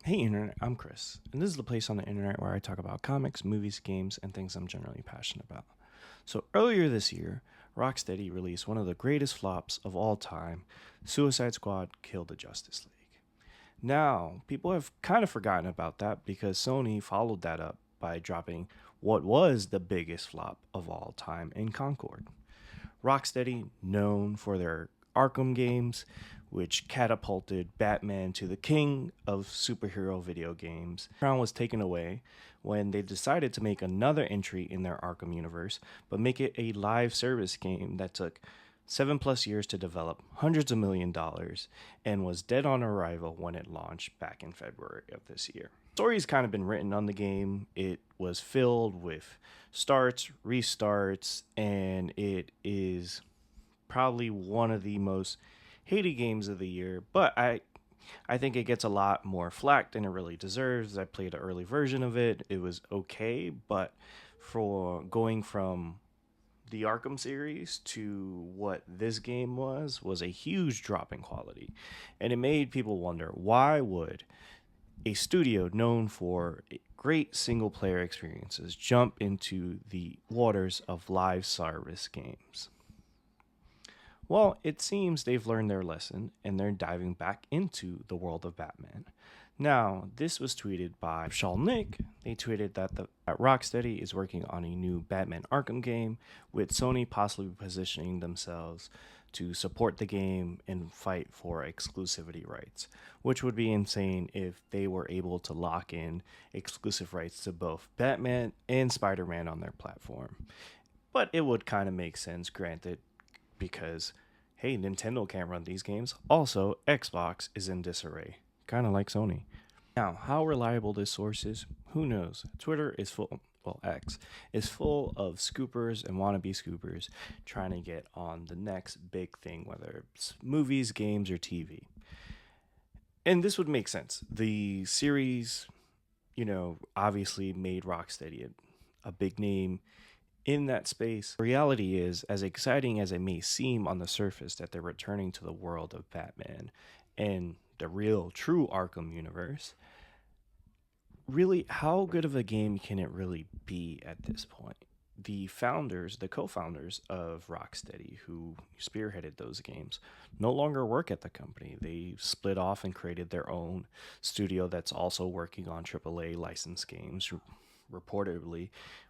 Hey Internet, I'm Chris, and this is the place on the internet where I talk about comics, movies, games, and things I'm generally passionate about. So earlier this year, Rocksteady released one of the greatest flops of all time, Suicide Squad Killed the Justice League. Now, people have kind of forgotten about that because Sony followed that up by dropping what was the biggest flop of all time in Concord. Rocksteady, known for their Arkham games, which catapulted Batman to the king of superhero video games. The crown was taken away when they decided to make another entry in their Arkham universe, but make it a live service game that took 7+ years to develop, hundreds of $1 million, and was dead on arrival when it launched back in February of this year. The story's kind of been written on the game. It was filled with starts, restarts, and it is probably one of the most hated games of the year, but I think it gets a lot more flack than it really deserves. I played an early version of it. It was okay, but for going from the Arkham series to what this game was a huge drop in quality. And it made people wonder, why would a studio known for great single player experiences jump into the waters of live service games? Well, it seems they've learned their lesson and they're diving back into the world of Batman. Now, this was tweeted by Nick. They tweeted that Rocksteady is working on a new Batman Arkham game, with Sony possibly positioning themselves to support the game and fight for exclusivity rights, which would be insane if they were able to lock in exclusive rights to both Batman and Spider-Man on their platform. But it would kind of make sense, granted, because hey, Nintendo can't run these games. Also, Xbox is in disarray, kind of like Sony. Now, how reliable this source is, who knows? Twitter is full, well, X is full of scoopers and wannabe scoopers trying to get on the next big thing, whether it's movies, games, or TV. And this would make sense. The series, obviously made Rocksteady a big name in that space. The reality is, as exciting as it may seem on the surface that they're returning to the world of Batman and the real, true Arkham universe, really, how good of a game can it really be at this point? The co-founders of Rocksteady, who spearheaded those games, no longer work at the company. They split off and created their own studio that's also working on AAA licensed games, reportedly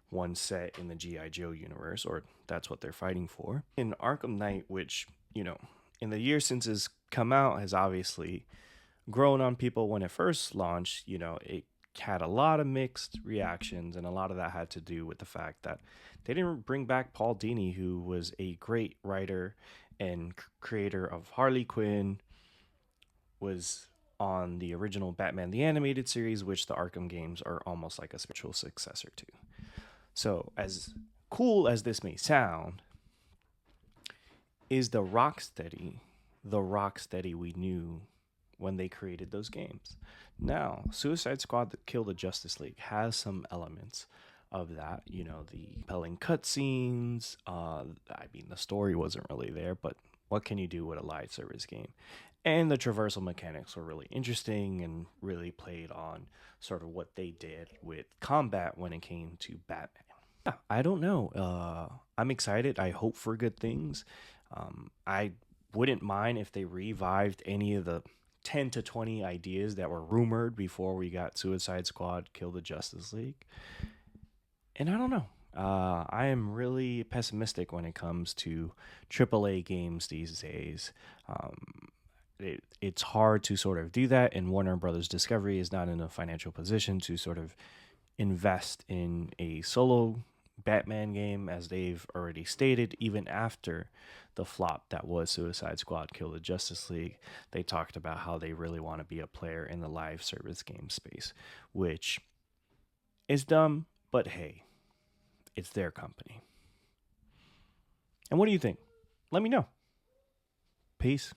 one set in the G.I. Joe universe, or that's what they're fighting for. In Arkham Knight, which, in the years since it's come out, has obviously grown on people. When it first launched, it had a lot of mixed reactions, and a lot of that had to do with the fact that they didn't bring back Paul Dini, who was a great writer and creator of Harley Quinn, was on the original Batman the Animated Series, which the Arkham games are almost like a spiritual successor to. So, as cool as this may sound, is the Rocksteady we knew when they created those games? Now, Suicide Squad that Killed the Justice League has some elements of that. The compelling cutscenes. The story wasn't really there, but what can you do with a live service game? And the traversal mechanics were really interesting and really played on sort of what they did with combat when it came to Batman. Yeah, I don't know. I'm excited. I hope for good things. I wouldn't mind if they revived any of the 10 to 20 ideas that were rumored before we got Suicide Squad Kill the Justice League. And I don't know. I am really pessimistic when it comes to AAA games these days. It's hard to sort of do that, and Warner Brothers Discovery is not in a financial position to sort of invest in a solo Batman game, as they've already stated. Even after the flop that was Suicide Squad Kill the Justice League, they talked about how they really want to be a player in the live service game space, which is dumb, but hey, it's their company. And what do you think? Let me know. Peace.